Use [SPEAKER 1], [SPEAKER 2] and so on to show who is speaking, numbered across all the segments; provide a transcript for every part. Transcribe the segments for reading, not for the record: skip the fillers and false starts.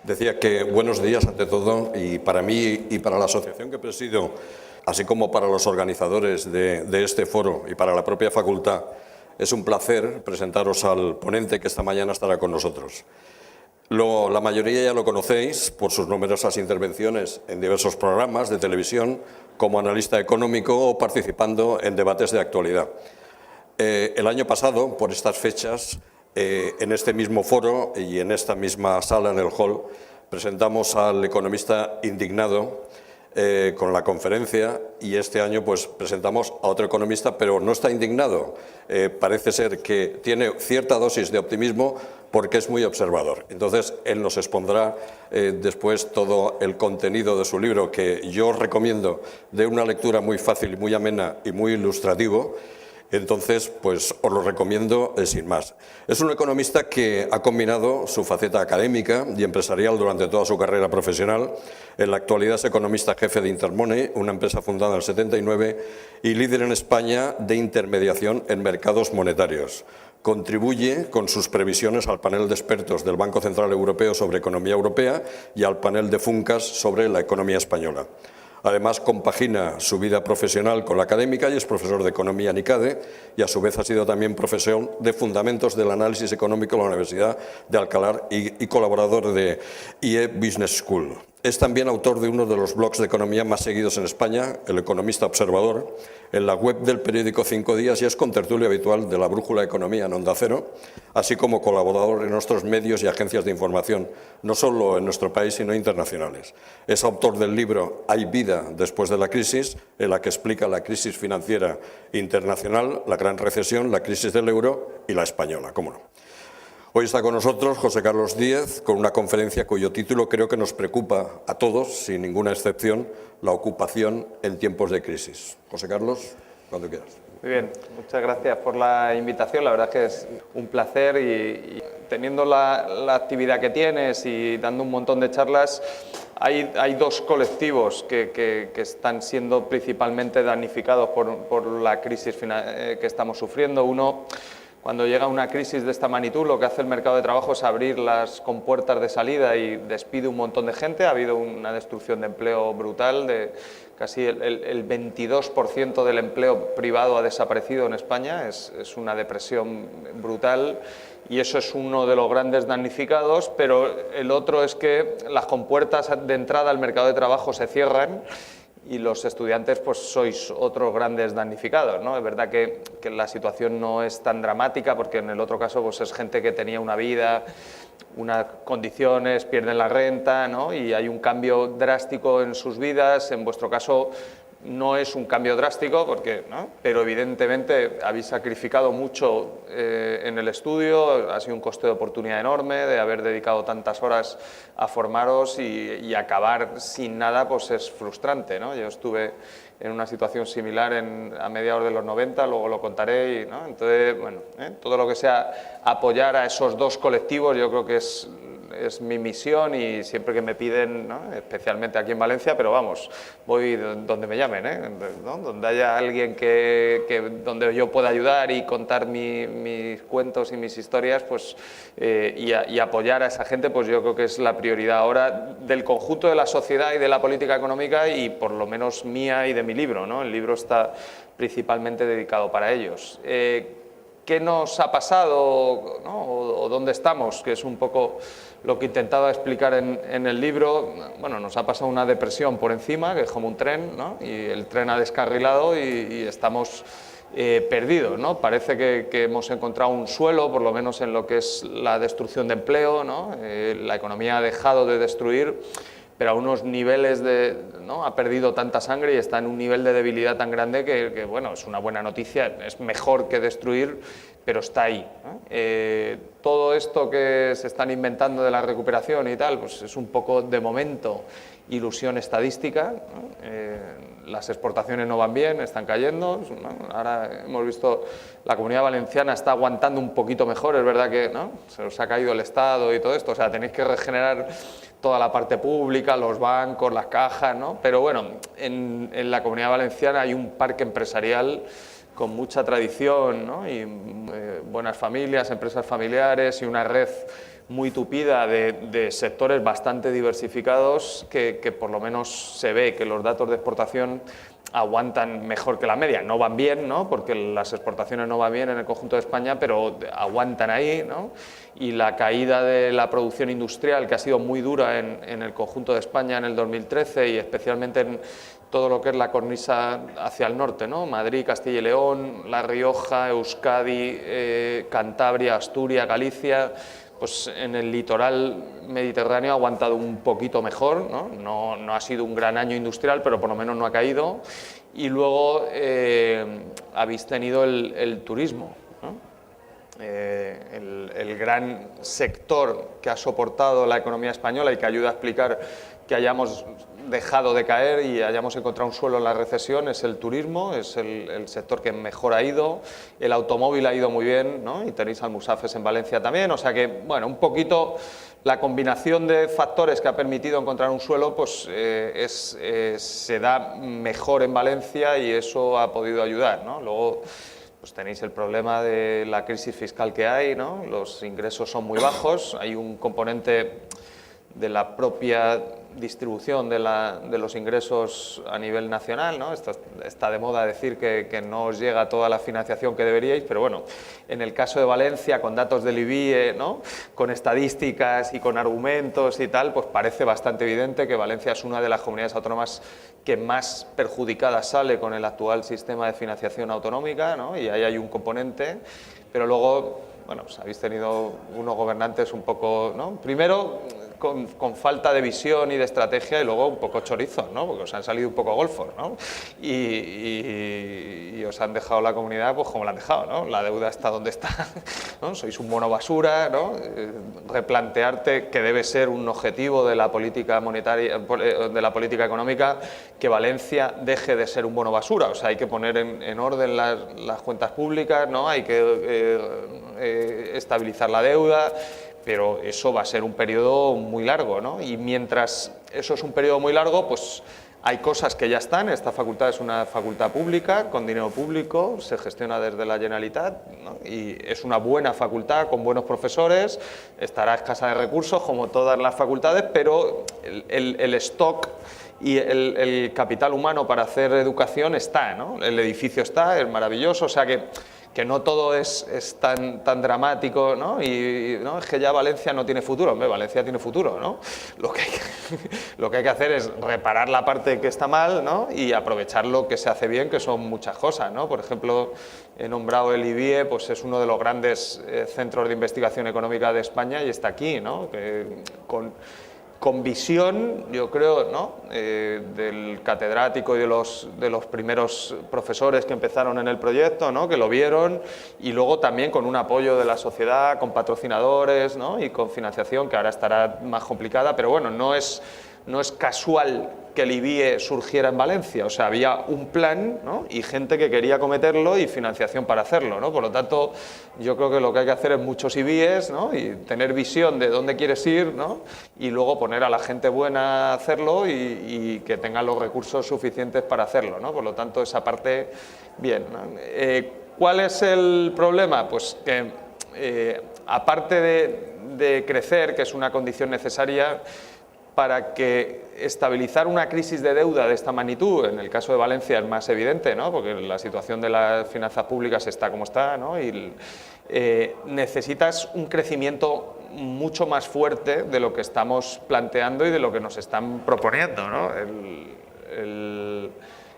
[SPEAKER 1] Decía que buenos días ante todo, y para mí y para la asociación que presido, así como para los organizadores de este foro y para la propia facultad, es un placer presentaros al ponente que esta mañana estará con nosotros. La mayoría ya lo conocéis por sus numerosas intervenciones en diversos programas de televisión como analista económico o participando en debates de actualidad. El año pasado, por estas fechas, en este mismo foro y en esta misma sala, en el hall, presentamos al economista indignado con la conferencia, y este año pues presentamos a otro economista, pero no está indignado. Parece ser que tiene cierta dosis de optimismo porque es muy observador. Entonces, él nos expondrá después todo el contenido de su libro, que yo recomiendo, de una lectura muy fácil, muy amena y muy ilustrativo. Entonces, pues os lo recomiendo sin más. Es un economista que ha combinado su faceta académica y empresarial durante toda su carrera profesional. En la actualidad es economista jefe de Intermoney, una empresa fundada en el 79 y líder en España de intermediación en mercados monetarios. Contribuye con sus previsiones al panel de expertos del Banco Central Europeo sobre economía europea y al panel de Funcas sobre la economía española. Además, compagina su vida profesional con la académica y es profesor de Economía en ICADE, y a su vez ha sido también profesor de Fundamentos del Análisis Económico en la Universidad de Alcalá y colaborador de IE Business School. Es también autor de uno de los blogs de economía más seguidos en España, El Economista Observador, en la web del periódico 5 Días, y es contertulio habitual de la Brújula de Economía en Onda Cero, así como colaborador en otros medios y agencias de información, no solo en nuestro país, sino internacionales. Es autor del libro Hay vida después de la crisis, en la que explica la crisis financiera internacional, la gran recesión, la crisis del euro y la española, cómo no. Hoy está con nosotros José Carlos Díez, con una conferencia cuyo título creo que nos preocupa a todos, sin ninguna excepción: la ocupación en tiempos de crisis. José Carlos, cuando quieras.
[SPEAKER 2] Muy bien, muchas gracias por la invitación. La verdad es que es un placer, y teniendo la actividad que tienes y dando un montón de charlas, hay dos colectivos que están siendo principalmente damnificados por la crisis que estamos sufriendo. Uno, cuando llega una crisis de esta magnitud, lo que hace el mercado de trabajo es abrir las compuertas de salida y despide un montón de gente. Ha habido una destrucción de empleo brutal, de casi el 22% del empleo privado ha desaparecido en España. Es una depresión brutal, y eso es uno de los grandes damnificados. Pero el otro es que las compuertas de entrada al mercado de trabajo se cierran, y los estudiantes pues sois otros grandes damnificados, ¿no? Es verdad que la situación no es tan dramática, porque en el otro caso pues es gente que tenía una vida, unas condiciones, pierden la renta, ¿no? Y hay un cambio drástico en sus vidas. En vuestro caso no es un cambio drástico, porque, ¿no? Pero evidentemente habéis sacrificado mucho en el estudio, ha sido un coste de oportunidad enorme de haber dedicado tantas horas a formaros, y acabar sin nada pues es frustrante, ¿no? Yo estuve en una situación similar a mediados de los 90, luego lo contaré, ¿no? Entonces, bueno, todo lo que sea apoyar a esos dos colectivos, yo creo que es mi misión, y siempre que me piden, ¿no? Especialmente aquí en Valencia, pero vamos, voy donde me llamen, ¿no? Donde haya alguien donde yo pueda ayudar y contar mis cuentos y mis historias, pues, y apoyar a esa gente, pues yo creo que es la prioridad ahora del conjunto de la sociedad y de la política económica, y por lo menos mía y de mi libro, ¿no? El libro está principalmente dedicado para ellos. ¿Qué nos ha pasado, ¿no? o dónde estamos? Que es un poco lo que intentaba explicar en el libro. Bueno, nos ha pasado una depresión por encima, que es como un tren, ¿no? Y el tren ha descarrilado y estamos perdidos, ¿no? Parece que hemos encontrado un suelo, por lo menos en lo que es la destrucción de empleo, ¿no? La economía ha dejado de destruir, pero a unos niveles ¿no? Ha perdido tanta sangre y está en un nivel de debilidad tan grande que bueno, es una buena noticia, es mejor que destruir, pero está ahí, ¿no? Todo esto que se están inventando de la recuperación y tal, pues es un poco, de momento, ilusión estadística, ¿no? Las exportaciones no van bien, están cayendo, ¿no? Ahora hemos visto la Comunidad Valenciana está aguantando un poquito mejor, es verdad que, ¿no? Se os ha caído el Estado y todo esto, o sea, tenéis que regenerar toda la parte pública, los bancos, las cajas, ¿no? Pero bueno, en la Comunidad Valenciana hay un parque empresarial con mucha tradición, ¿no? Y buenas familias, empresas familiares, y una red muy tupida de sectores bastante diversificados que por lo menos se ve que los datos de exportación aguantan mejor que la media. No van bien, ¿no?, porque las exportaciones no van bien en el conjunto de España, pero aguantan ahí, ¿no? Y la caída de la producción industrial, que ha sido muy dura en el conjunto de España en el 2013 y especialmente en todo lo que es la cornisa hacia el norte, ¿no?, Madrid, Castilla y León, La Rioja, Euskadi, Cantabria, Asturias, Galicia, pues en el litoral mediterráneo ha aguantado un poquito mejor, ¿no? No ha sido un gran año industrial, pero por lo menos no ha caído. Y luego habéis tenido el turismo, ¿no? El gran sector que ha soportado la economía española y que ayuda a explicar que hayamos dejado de caer y hayamos encontrado un suelo en la recesión es el turismo, es el sector que mejor ha ido. El automóvil ha ido muy bien, ¿no?, y tenéis Almusafes en Valencia también, o sea que, bueno, un poquito la combinación de factores que ha permitido encontrar un suelo, pues se da mejor en Valencia y eso ha podido ayudar, ¿no? Luego pues tenéis el problema de la crisis fiscal que hay, ¿no? Los ingresos son muy bajos, hay un componente de la propia distribución de los ingresos a nivel nacional, ¿no? Está de moda decir que no os llega toda la financiación que deberíais, pero bueno, en el caso de Valencia, con datos del IBIE, ¿no?, con estadísticas y con argumentos y tal, pues parece bastante evidente que Valencia es una de las comunidades autónomas que más perjudicada sale con el actual sistema de financiación autonómica, ¿no?, y ahí hay un componente, pero luego, bueno, pues habéis tenido unos gobernantes un poco, ¿no?, primero con falta de visión y de estrategia y luego un poco chorizos, ¿no?, porque os han salido un poco golfos, ¿no?, y os han dejado la comunidad pues como la han dejado, ¿no?, la deuda está donde está, ¿no?, sois un mono basura, ¿no?, replantearte que debe ser un objetivo de la política monetaria, de la política económica, que Valencia deje de ser un mono basura, o sea, hay que poner en orden las cuentas públicas, ¿no?, hay que estabilizar la deuda, pero eso va a ser un periodo muy largo, ¿no? Y mientras eso es un periodo muy largo, pues hay cosas que ya están. Esta facultad es una facultad pública, con dinero público, se gestiona desde la Generalitat, ¿no?, y es una buena facultad, con buenos profesores, estará escasa de recursos, como todas las facultades, pero el stock y el capital humano para hacer educación está, ¿no? El edificio está, es maravilloso, o sea que no todo es tan dramático, ¿no? Y no, es que ya Valencia no tiene futuro. Hombre, Valencia tiene futuro, ¿no? Lo que hay que hacer es reparar la parte que está mal, ¿no?, y aprovechar lo que se hace bien, que son muchas cosas, ¿no? Por ejemplo, he nombrado el IBIE, pues es uno de los grandes centros de investigación económica de España y está aquí, ¿no?, que con visión, yo creo, ¿no?, del catedrático y de los primeros profesores que empezaron en el proyecto, ¿no?, que lo vieron, y luego también con un apoyo de la sociedad, con patrocinadores, ¿no?, y con financiación, que ahora estará más complicada, pero bueno, no es casual que el IBIE surgiera en Valencia, o sea, había un plan, ¿no?, y gente que quería acometerlo y financiación para hacerlo, ¿no? Por lo tanto, yo creo que lo que hay que hacer es muchos IBIEs, ¿no?, y tener visión de dónde quieres ir, ¿no?, y luego poner a la gente buena a hacerlo y que tenga los recursos suficientes para hacerlo, ¿no? Por lo tanto, esa parte, bien, ¿no? ¿Cuál es el problema? Pues que aparte de crecer, que es una condición necesaria para que estabilizar una crisis de deuda de esta magnitud, en el caso de Valencia es más evidente, ¿no?, porque la situación de las finanzas públicas está como está, ¿no?, y necesitas un crecimiento mucho más fuerte de lo que estamos planteando y de lo que nos están proponiendo, ¿no?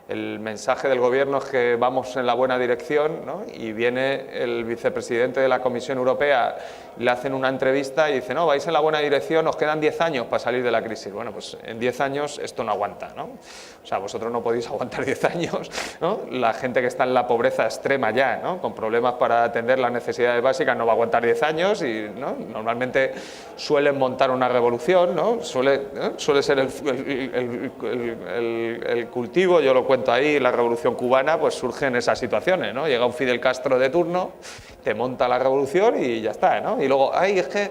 [SPEAKER 2] El mensaje del Gobierno es que vamos en la buena dirección, ¿no?, y viene el vicepresidente de la Comisión Europea, le hacen una entrevista y dice, no, vais en la buena dirección, os quedan 10 años para salir de la crisis. Bueno, pues en 10 años esto no aguanta, ¿no? O sea, vosotros no podéis aguantar 10 años, ¿no? La gente que está en la pobreza extrema ya, ¿no?, con problemas para atender las necesidades básicas, no va a aguantar 10 años y, ¿no?, normalmente suelen montar una revolución, ¿no?, suele ser el cultivo, yo lo cuento ahí, la revolución cubana, pues surge en esas situaciones, ¿no? Llega un Fidel Castro de turno, te monta la revolución y ya está, ¿no? Y luego, ay, es que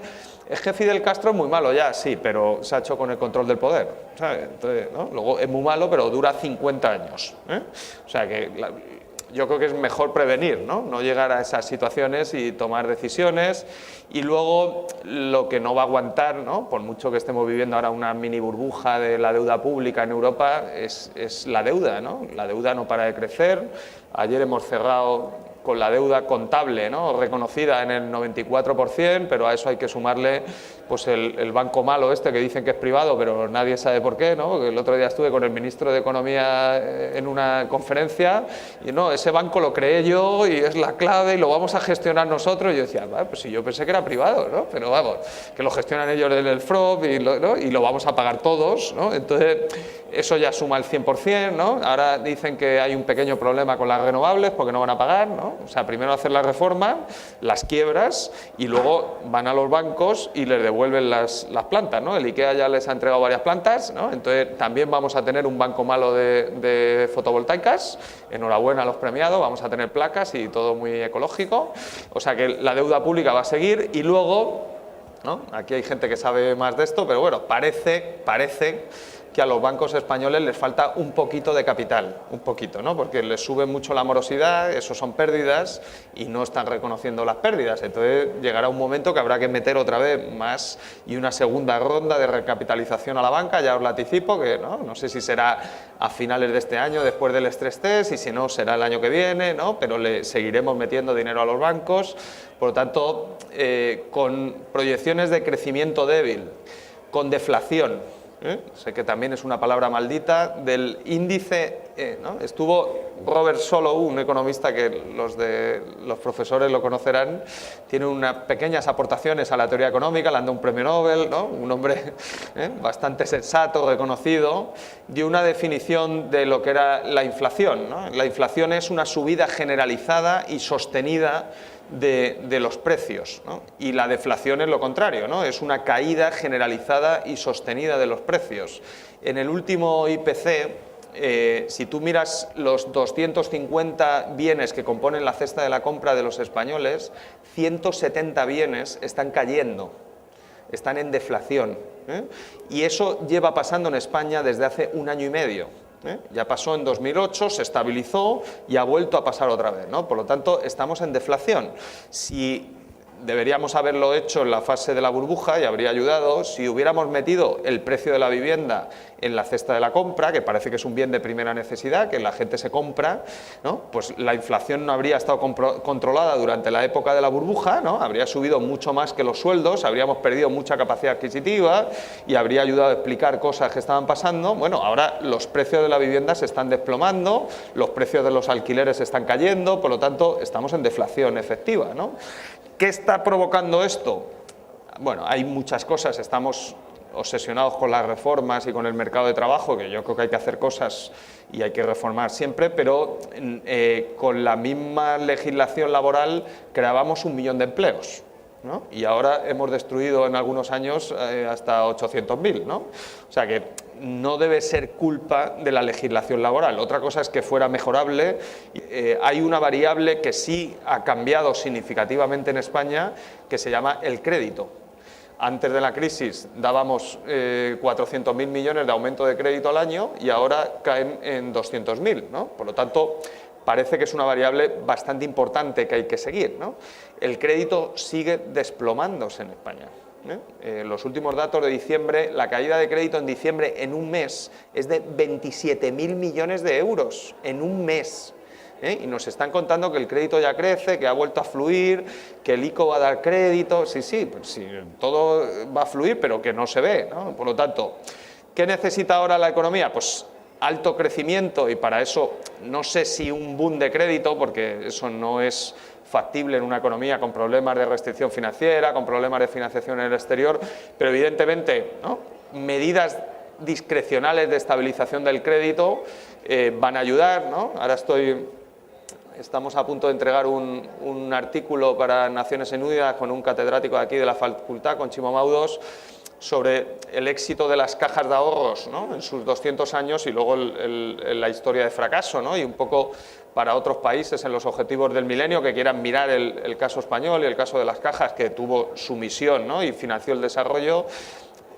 [SPEAKER 2] Fidel Castro es muy malo ya, sí, pero se ha hecho con el control del poder, ¿sabes? Entonces, ¿no?, luego es muy malo, pero dura 50 años, ¿eh? O sea que yo creo que es mejor prevenir, ¿no? Llegar a esas situaciones y tomar decisiones. Y luego lo que no va a aguantar, ¿no? Por mucho que estemos viviendo ahora una mini burbuja de la deuda pública en Europa, es la deuda, ¿no? La deuda no para de crecer. Ayer hemos cerrado con la deuda contable, ¿no? Reconocida en el 94%, pero a eso hay que sumarle pues el banco malo este que dicen que es privado, pero nadie sabe por qué, ¿no? Porque el otro día estuve con el ministro de Economía en una conferencia y no, ese banco lo creé yo y es la clave y lo vamos a gestionar nosotros. Y yo decía, pues si yo pensé que era privado, ¿no? Pero vamos, que lo gestionan ellos en el FROB ¿no? Y lo vamos a pagar todos, ¿no? Entonces, eso ya suma el 100%, ¿no? Ahora dicen que hay un pequeño problema con las renovables porque no van a pagar, ¿no? O sea, primero hacer la reforma, las quiebras y luego van a los bancos y les devuelven las plantas, ¿no? El IKEA ya les ha entregado varias plantas, ¿no? Entonces también vamos a tener un banco malo de fotovoltaicas. Enhorabuena a los premiados, vamos a tener placas y todo muy ecológico. O sea que la deuda pública va a seguir y luego, ¿no? Aquí hay gente que sabe más de esto, pero bueno, parece que a los bancos españoles les falta un poquito de capital, un poquito, ¿no? Porque les sube mucho la morosidad, eso son pérdidas y no están reconociendo las pérdidas. Entonces llegará un momento que habrá que meter otra vez más y una segunda ronda de recapitalización a la banca, ya os lo anticipo, que no sé si será a finales de este año, después del stress test, y si no será el año que viene, ¿no? Pero le seguiremos metiendo dinero a los bancos. Por lo tanto, con proyecciones de crecimiento débil, con deflación, sé que también es una palabra maldita, del índice, ¿no? Estuvo Robert Solow, un economista que los profesores lo conocerán, tiene unas pequeñas aportaciones a la teoría económica, le han dado un premio Nobel, ¿no? Un hombre bastante sensato, reconocido, dio una definición de lo que era la inflación, ¿no? La inflación es una subida generalizada y sostenida de los precios, ¿no? Y la deflación es lo contrario, ¿no? Es una caída generalizada y sostenida de los precios. En el último IPC, si tú miras los 250 bienes que componen la cesta de la compra de los españoles, 170 bienes están cayendo, están en deflación, y eso lleva pasando en España desde hace un año y medio. Ya pasó en 2008, se estabilizó y ha vuelto a pasar otra vez, ¿no? Por lo tanto, estamos en deflación. Si deberíamos haberlo hecho en la fase de la burbuja y habría ayudado, si hubiéramos metido el precio de la vivienda en la cesta de la compra, que parece que es un bien de primera necesidad, que la gente se compra, ¿no? Pues la inflación no habría estado controlada durante la época de la burbuja, ¿no? Habría subido mucho más que los sueldos, habríamos perdido mucha capacidad adquisitiva y habría ayudado a explicar cosas que estaban pasando. Bueno, ahora los precios de la vivienda se están desplomando, los precios de los alquileres se están cayendo, por lo tanto, estamos en deflación efectiva, ¿no? ¿Qué está provocando esto? Bueno, hay muchas cosas, estamos obsesionados con las reformas y con el mercado de trabajo, que yo creo que hay que hacer cosas y hay que reformar siempre, pero con la misma legislación laboral creábamos 1 millón de empleos, ¿no? Y ahora hemos destruido en algunos años hasta 800.000, ¿no? O sea que no debe ser culpa de la legislación laboral. Otra cosa es que fuera mejorable. Hay una variable que sí ha cambiado significativamente en España, que se llama el crédito. Antes de la crisis dábamos 400.000 millones de aumento de crédito al año y ahora caen en 200.000, ¿no? Por lo tanto, parece que es una variable bastante importante que hay que seguir, ¿no? El crédito sigue desplomándose en España. Los últimos datos de diciembre, la caída de crédito en diciembre en un mes es de 27.000 millones de euros en un mes. Y nos están contando que el crédito ya crece, que ha vuelto a fluir, que el ICO va a dar crédito. Sí, todo va a fluir, pero que no se ve, ¿no? Por lo tanto, ¿qué necesita ahora la economía? Pues alto crecimiento, y para eso no sé si un boom de crédito, porque eso no es factible en una economía con problemas de restricción financiera, con problemas de financiación en el exterior, pero evidentemente, ¿no?, medidas discrecionales de estabilización del crédito van a ayudar, ¿no? Ahora estamos a punto de entregar un artículo para Naciones Unidas con un catedrático de aquí de la facultad, con Chimo Maudos, sobre el éxito de las cajas de ahorros, ¿no?, en sus 200 años y luego la historia de fracaso, ¿no?, y un poco para otros países en los objetivos del milenio que quieran mirar el caso español y el caso de las cajas, que tuvo su misión, ¿no?, y financió el desarrollo.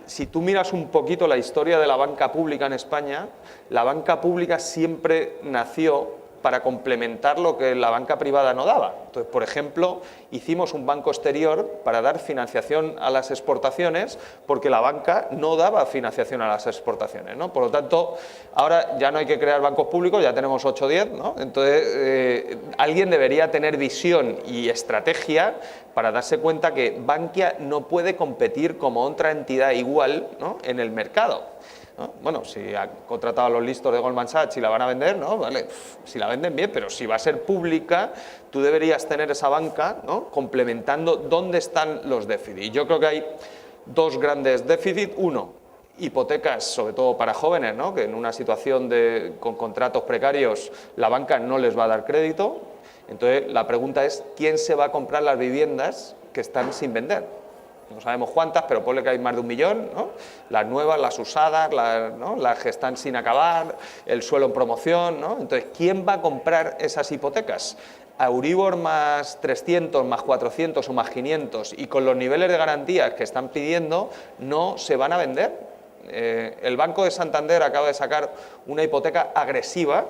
[SPEAKER 2] Si tú miras un poquito la historia de la banca pública en España, la banca pública siempre nació para complementar lo que la banca privada no daba. Entonces, por ejemplo, hicimos un banco exterior para dar financiación a las exportaciones, porque la banca no daba financiación a las exportaciones, ¿no? Por lo tanto, ahora ya no hay que crear bancos públicos, ya tenemos 8 o 10, ¿no? Entonces, alguien debería tener visión y estrategia para darse cuenta que Bankia no puede competir como otra entidad igual, ¿no?, en el mercado, ¿no? Bueno, si han contratado a los listos de Goldman Sachs y la van a vender, ¿no? Vale, si la venden bien, pero si va a ser pública, tú deberías tener esa banca, ¿no?, complementando dónde están los déficits. Y yo creo que hay dos grandes déficits. Uno, hipotecas, sobre todo para jóvenes, ¿no?, que en una situación con contratos precarios la banca no les va a dar crédito. Entonces, la pregunta es, ¿quién se va a comprar las viviendas que están sin vender? No sabemos cuántas, pero ponle que hay más de 1 millón, ¿no? Las nuevas, las usadas, ¿no?, las que están sin acabar, el suelo en promoción, ¿no? Entonces, ¿quién va a comprar esas hipotecas? A Euribor más 300, más 400 o más 500 y con los niveles de garantías que están pidiendo, no se van a vender. El Banco de Santander acaba de sacar una hipoteca agresiva,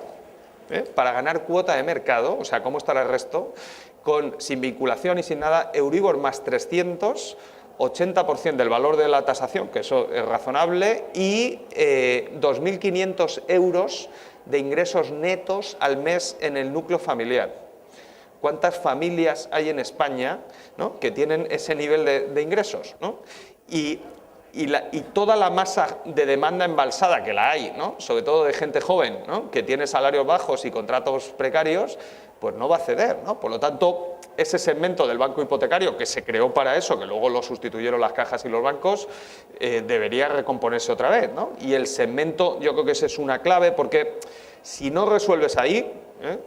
[SPEAKER 2] para ganar cuota de mercado, o sea, ¿cómo estará el resto? Sin vinculación y sin nada, Euribor más 300, 80% del valor de la tasación, que eso es razonable, y 2.500 euros de ingresos netos al mes en el núcleo familiar. ¿Cuántas familias hay en España, ¿no?, que tienen ese nivel de ingresos, ¿no? Y toda la masa de demanda embalsada, que la hay, ¿no?, sobre todo de gente joven, ¿no?, que tiene salarios bajos y contratos precarios, pues no va a ceder, ¿no? Por lo tanto, ese segmento del banco hipotecario que se creó para eso, que luego lo sustituyeron las cajas y los bancos, debería recomponerse otra vez, ¿no? Y el segmento, yo creo que esa es una clave, porque si no resuelves ahí,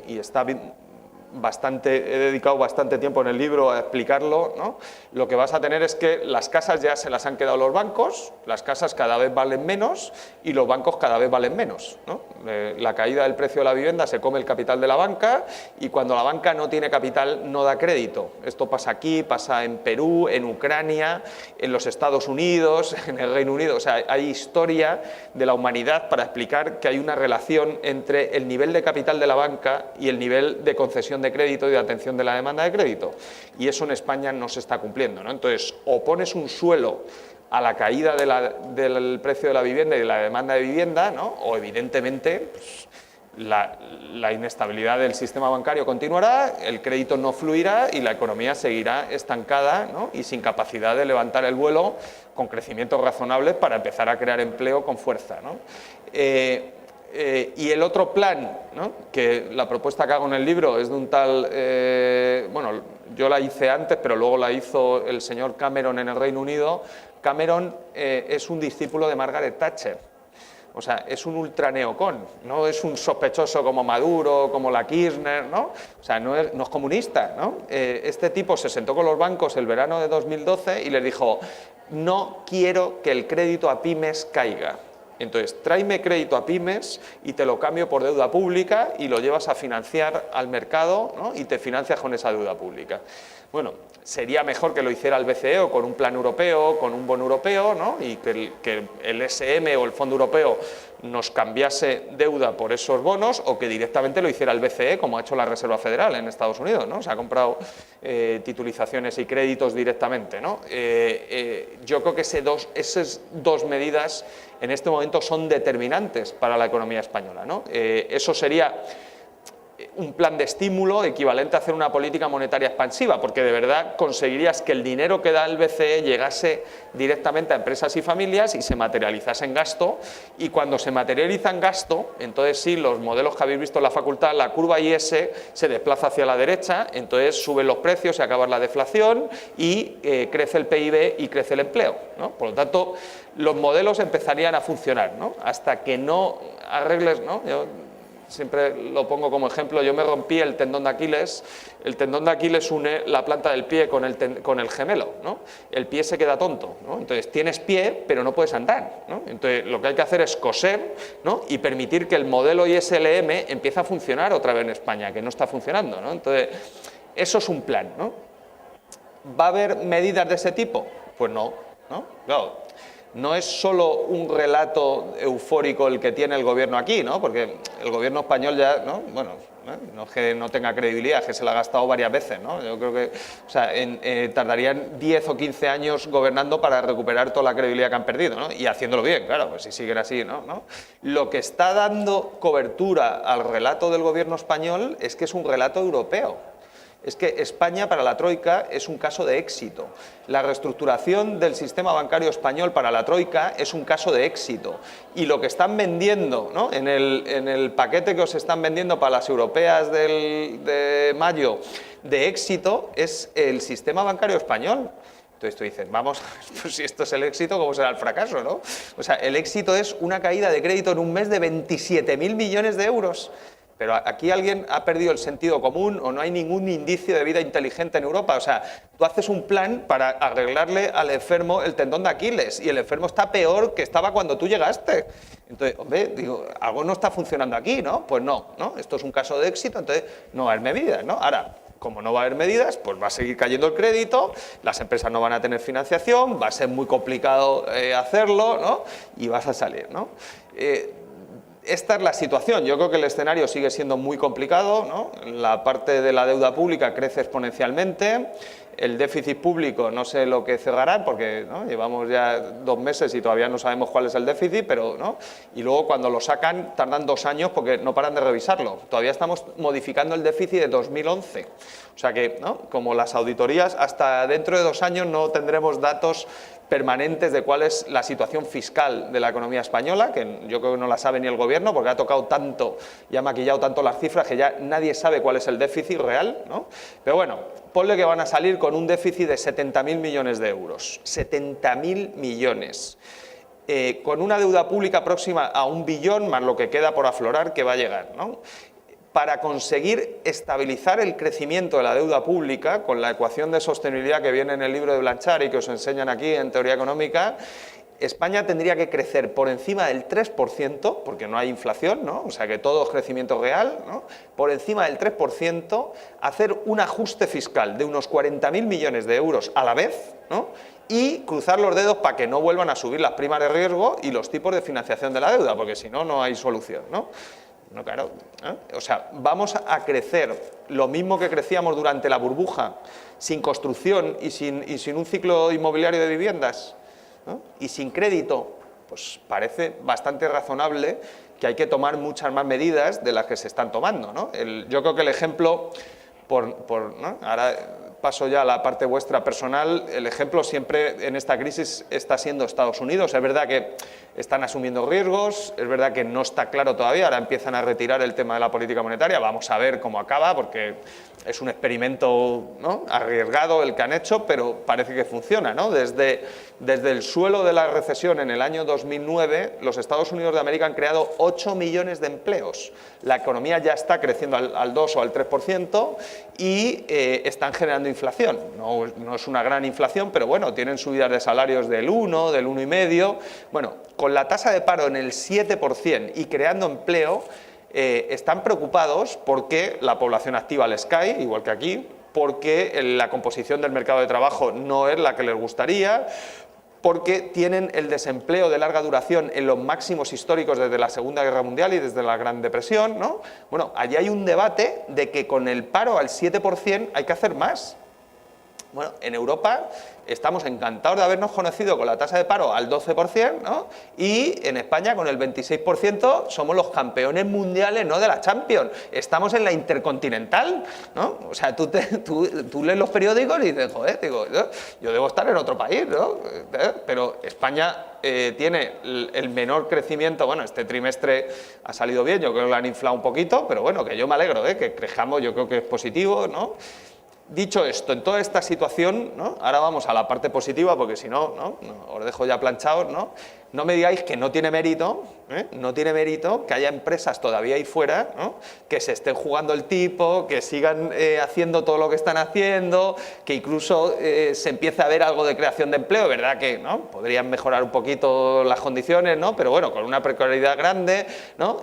[SPEAKER 2] y está he dedicado bastante tiempo en el libro a explicarlo, ¿no?, lo que vas a tener es que las casas ya se las han quedado los bancos, las casas cada vez valen menos y los bancos cada vez valen menos, ¿no? La caída del precio de la vivienda se come el capital de la banca y cuando la banca no tiene capital no da crédito. Esto pasa aquí, pasa en Perú, en Ucrania, en los Estados Unidos, en el Reino Unido. O sea, hay historia de la humanidad para explicar que hay una relación entre el nivel de capital de la banca y el nivel de concesión de crédito y de atención de la demanda de crédito. Y eso en España no se está cumpliendo, ¿no? Entonces, o pones un suelo a la caída del precio de la vivienda y de la demanda de vivienda, ¿no?, o evidentemente pues, la inestabilidad del sistema bancario continuará, el crédito no fluirá y la economía seguirá estancada, ¿no?, y sin capacidad de levantar el vuelo con crecimientos razonables para empezar a crear empleo con fuerza, ¿no? Y el otro plan, ¿no?, que la propuesta que hago en el libro es de un tal, bueno, yo la hice antes, pero luego la hizo el señor Cameron en el Reino Unido. Cameron es un discípulo de Margaret Thatcher, o sea, es un ultraneocon, no es un sospechoso como Maduro, como la Kirchner, ¿no? O sea, no es comunista, ¿no? Este tipo se sentó con los bancos el verano de 2012 y les dijo, no quiero que el crédito a pymes caiga. Entonces, tráeme crédito a pymes y te lo cambio por deuda pública y lo llevas a financiar al mercado, ¿no?, y te financias con esa deuda pública. Bueno, sería mejor que lo hiciera el BCE o con un plan europeo, con un bono europeo, ¿no?, y que el SM o el Fondo Europeo nos cambiase deuda por esos bonos o que directamente lo hiciera el BCE, como ha hecho la Reserva Federal en Estados Unidos, ¿no? Se ha comprado titulizaciones y créditos directamente, ¿no? Yo creo que esas dos medidas en este momento son determinantes para la economía española, ¿no? Eso sería un plan de estímulo equivalente a hacer una política monetaria expansiva, porque de verdad conseguirías que el dinero que da el BCE llegase directamente a empresas y familias y se materializase en gasto, y cuando se materializa en gasto, entonces sí, los modelos que habéis visto en la facultad, la curva IS se desplaza hacia la derecha, entonces suben los precios, se acaba la deflación y crece el PIB y crece el empleo, ¿no? Por lo tanto, los modelos empezarían a funcionar, ¿no? Hasta que no arregles, ¿no? Yo siempre lo pongo como ejemplo, yo me rompí el tendón de Aquiles une la planta del pie con el gemelo, ¿no? El pie se queda tonto, ¿no? Entonces tienes pie pero no puedes andar, ¿no? Entonces lo que hay que hacer es coser, ¿no?, y permitir que el modelo ISLM empiece a funcionar otra vez en España, que no está funcionando, ¿no? Entonces eso es un plan, ¿no? ¿Va a haber medidas de ese tipo? Pues no, ¿no? Claro. No es solo un relato eufórico el que tiene el gobierno aquí, ¿no?, porque el gobierno español ya, ¿no?, bueno, No es que no tenga credibilidad, es que se la ha gastado varias veces, ¿no? Yo creo que, o sea, tardarían 10 o 15 años gobernando para recuperar toda la credibilidad que han perdido, ¿no? Y haciéndolo bien, claro, pues si siguen así, ¿no? Lo que está dando cobertura al relato del gobierno español es que es un relato europeo. Es que España para la Troika es un caso de éxito. La reestructuración del sistema bancario español para la Troika es un caso de éxito. Y lo que están vendiendo, ¿no?, en el paquete que os están vendiendo para las europeas de mayo de éxito es el sistema bancario español. Entonces tú dices, vamos, pues si esto es el éxito, ¿cómo será el fracaso, no? O sea, el éxito es una caída de crédito en un mes de 27.000 millones de euros. Pero aquí alguien ha perdido el sentido común o no hay ningún indicio de vida inteligente en Europa. O sea, tú haces un plan para arreglarle al enfermo el tendón de Aquiles y el enfermo está peor que estaba cuando tú llegaste. Entonces, hombre, digo, algo no está funcionando aquí, ¿no? Pues no, esto es un caso de éxito, entonces no va a haber medidas, ¿no? Ahora, como no va a haber medidas, pues va a seguir cayendo el crédito, las empresas no van a tener financiación, va a ser muy complicado hacerlo, ¿no? Y vas a salir, ¿no? Esta es la situación. Yo creo que el escenario sigue siendo muy complicado, ¿no? La parte de la deuda pública crece exponencialmente, el déficit público no sé lo que cerrará porque, ¿no?, llevamos ya 2 meses y todavía no sabemos cuál es el déficit, pero, ¿no?, y luego cuando lo sacan tardan 2 años porque no paran de revisarlo. Todavía estamos modificando el déficit de 2011. O sea que, ¿no?, como las auditorías, hasta dentro de 2 años no tendremos datos permanentes de cuál es la situación fiscal de la economía española, que yo creo que no la sabe ni el gobierno porque ha tocado tanto y ha maquillado tanto las cifras que ya nadie sabe cuál es el déficit real, ¿no? Pero bueno, ponle que van a salir con un déficit de 70.000 millones de euros. 70.000 millones. Con una deuda pública próxima a 1 billón, más lo que queda por aflorar que va a llegar, ¿no? Para conseguir estabilizar el crecimiento de la deuda pública, con la ecuación de sostenibilidad que viene en el libro de Blanchard y que os enseñan aquí en Teoría Económica, España tendría que crecer por encima del 3%, porque no hay inflación, ¿no? O sea que todo es crecimiento real, ¿no? Por encima del 3%, hacer un ajuste fiscal de unos 40.000 millones de euros a la vez, ¿no?, y cruzar los dedos para que no vuelvan a subir las primas de riesgo y los tipos de financiación de la deuda, porque si no, no hay solución, ¿no? No, claro, o sea, vamos a crecer lo mismo que crecíamos durante la burbuja, sin construcción y sin un ciclo inmobiliario de viviendas, ¿no?, y sin crédito. Pues parece bastante razonable que hay que tomar muchas más medidas de las que se están tomando, ¿no? Yo creo que el ejemplo, ¿no?, ahora paso ya a la parte vuestra personal, el ejemplo siempre en esta crisis está siendo Estados Unidos. Es verdad que están asumiendo riesgos, es verdad que no está claro todavía, ahora empiezan a retirar el tema de la política monetaria, vamos a ver cómo acaba, porque es un experimento, ¿no?, arriesgado el que han hecho, pero parece que funciona, ¿no? Desde el suelo de la recesión en el año 2009, los Estados Unidos de América han creado 8 millones de empleos. La economía ya está creciendo al 2 o al 3% y están generando inflación. No es una gran inflación, pero bueno, tienen subidas de salarios del 1, del 1,5. Bueno, con la tasa de paro en el 7% y creando empleo, están preocupados porque la población activa les cae, igual que aquí, porque la composición del mercado de trabajo no es la que les gustaría, porque tienen el desempleo de larga duración en los máximos históricos desde la Segunda Guerra Mundial y desde la Gran Depresión, ¿no? Bueno, allí hay un debate de que con el paro al 7% hay que hacer más. Bueno, en Europa estamos encantados de habernos conocido con la tasa de paro al 12%, ¿no? Y en España con el 26% somos los campeones mundiales, ¿no?, de la Champions. Estamos en la Intercontinental, ¿no? O sea, tú lees los periódicos y dices, joder, digo, yo debo estar en otro país, ¿no? Pero España tiene el menor crecimiento. Bueno, este trimestre ha salido bien, yo creo que lo han inflado un poquito, pero bueno, que yo me alegro, que crezcamos, yo creo que es positivo, ¿no? Dicho esto, en toda esta situación, ¿no?, ahora vamos a la parte positiva, porque si no, ¿no?, os dejo ya planchados, ¿no? No me digáis que no tiene mérito, no tiene mérito que haya empresas todavía ahí fuera, ¿no?, que se estén jugando el tipo, que sigan haciendo todo lo que están haciendo, que incluso se empiece a ver algo de creación de empleo, ¿verdad? Que, ¿no?, podrían mejorar un poquito las condiciones, ¿no?, pero bueno, con una precariedad grande, ¿no?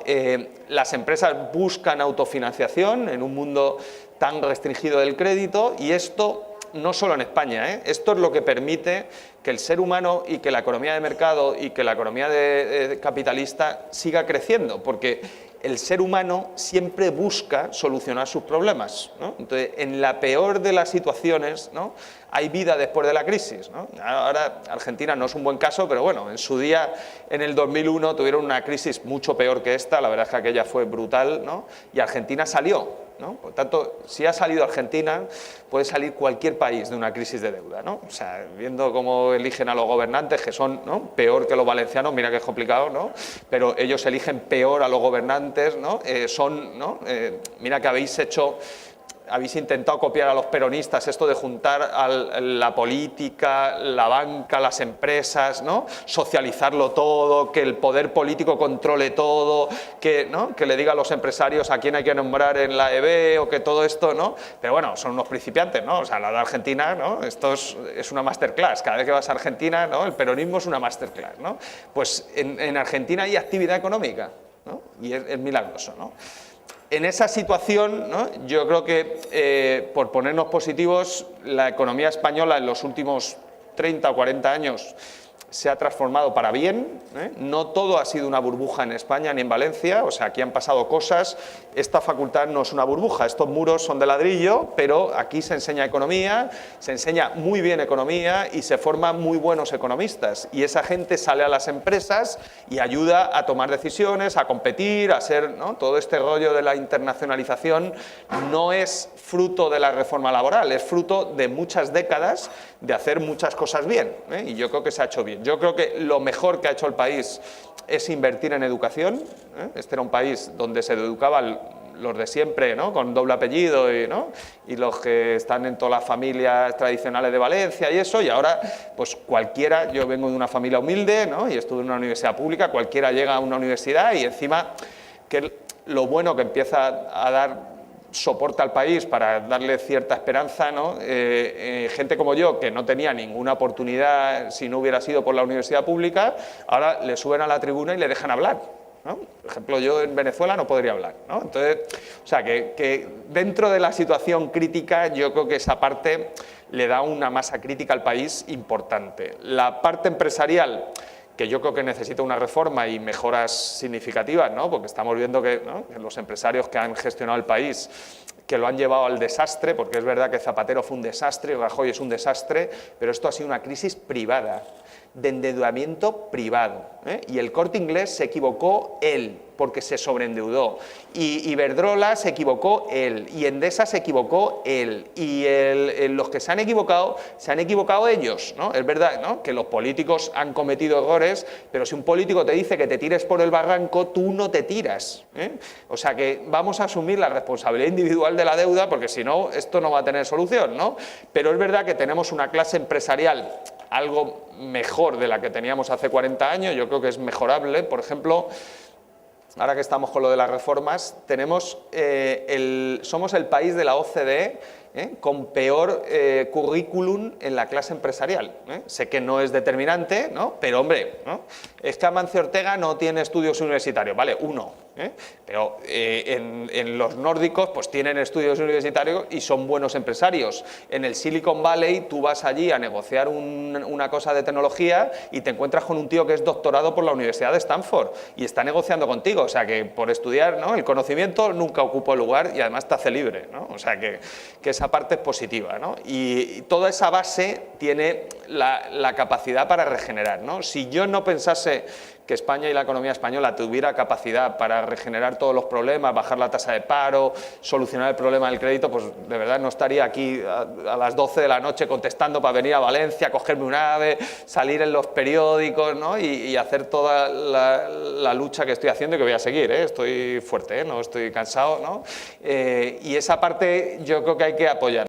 [SPEAKER 2] Las empresas buscan autofinanciación en un mundo tan restringido del crédito y esto no solo en España, esto es lo que permite que el ser humano y que la economía de mercado y que la economía capitalista siga creciendo, porque el ser humano siempre busca solucionar sus problemas, ¿no? Entonces, en la peor de las situaciones, ¿no?, hay vida después de la crisis, ¿no? Ahora Argentina no es un buen caso, pero bueno, en su día, en el 2001, tuvieron una crisis mucho peor que esta, la verdad es que aquella fue brutal, ¿no?, y Argentina salió, ¿no? Por tanto, si ha salido Argentina, puede salir cualquier país de una crisis de deuda, ¿no? O sea, viendo cómo eligen a los gobernantes, que son, ¿no?, peor que los valencianos, mira que es complicado, ¿no?, pero ellos eligen peor a los gobernantes, ¿no? ¿No? Mira que habéis intentado copiar a los peronistas esto de juntar la política, la banca, las empresas, ¿no?, socializarlo todo, que el poder político controle todo, ¿no?, que le diga a los empresarios a quién hay que nombrar en la EB o que todo esto, ¿no? Pero bueno, son unos principiantes, ¿no? O sea, la de Argentina, ¿no?, esto es una masterclass. Cada vez que vas a Argentina, ¿no?, el peronismo es una masterclass, ¿no? Pues en Argentina hay actividad económica, ¿no?, y es milagroso, ¿no? En esa situación, ¿no?, yo creo que, por ponernos positivos, la economía española en los últimos 30 o 40 años se ha transformado para bien, no todo ha sido una burbuja en España ni en Valencia, o sea, aquí han pasado cosas. Esta facultad no es una burbuja, estos muros son de ladrillo, pero aquí se enseña economía, se enseña muy bien economía y se forman muy buenos economistas, y esa gente sale a las empresas y ayuda a tomar decisiones, a competir, a ser, ¿no?, todo este rollo de la internacionalización no es fruto de la reforma laboral, es fruto de muchas décadas de hacer muchas cosas bien, y yo creo que se ha hecho bien. Yo creo que lo mejor que ha hecho el país es invertir en educación. Este era un país donde se educaban los de siempre, ¿no?, con doble apellido, ¿no?, y los que están en todas las familias tradicionales de Valencia y eso, y ahora pues cualquiera, yo vengo de una familia humilde, ¿no?, y estuve en una universidad pública, cualquiera llega a una universidad y encima que lo bueno que empieza a dar soporte al país para darle cierta esperanza, ¿no? Gente como yo, que no tenía ninguna oportunidad si no hubiera sido por la universidad pública, ahora le suben a la tribuna y le dejan hablar, ¿no? Por ejemplo, yo en Venezuela no podría hablar, ¿no? Entonces, o sea, que dentro de la situación crítica, yo creo que esa parte le da una masa crítica al país importante. La parte empresarial, que yo creo que necesita una reforma y mejoras significativas, ¿no?, porque estamos viendo que, ¿no?, que los empresarios que han gestionado el país, que lo han llevado al desastre, porque es verdad que Zapatero fue un desastre y Rajoy es un desastre, pero esto ha sido una crisis privada, de endeudamiento privado, y el Corte Inglés se equivocó él, porque se sobreendeudó, y Iberdrola se equivocó él, y Endesa se equivocó él, y los que se han equivocado ellos, ¿no? Es verdad, ¿no?, que los políticos han cometido errores, pero si un político te dice que te tires por el barranco, tú no te tiras, O sea que vamos a asumir la responsabilidad individual de la deuda, porque si no, esto no va a tener solución, ¿no? Pero es verdad que tenemos una clase empresarial algo mejor de la que teníamos hace 40 años, yo creo que es mejorable. Por ejemplo, ahora que estamos con lo de las reformas, somos el país de la OCDE con peor currículum en la clase empresarial. Sé que no es determinante, ¿no?, pero hombre, ¿no?, es que Amancio Ortega no tiene estudios universitarios, vale, uno, pero en los nórdicos pues tienen estudios universitarios y son buenos empresarios. En el Silicon Valley tú vas allí a negociar una cosa de tecnología y te encuentras con un tío que es doctorado por la Universidad de Stanford y está negociando contigo, o sea que por estudiar, ¿no?, el conocimiento nunca ocupa lugar y además te hace libre, ¿no? O sea que esa parte es positiva, ¿no? Y toda esa base tiene la capacidad para regenerar, ¿no? Si yo no pensase que España y la economía española tuviera capacidad para regenerar todos los problemas, bajar la tasa de paro, solucionar el problema del crédito, pues de verdad no estaría aquí a las 12 de la noche contestando para venir a Valencia, cogerme un ave, salir en los periódicos, ¿no?, y hacer toda la lucha que estoy haciendo y que voy a seguir, estoy fuerte, no estoy cansado, ¿no? Y esa parte yo creo que hay que apoyar.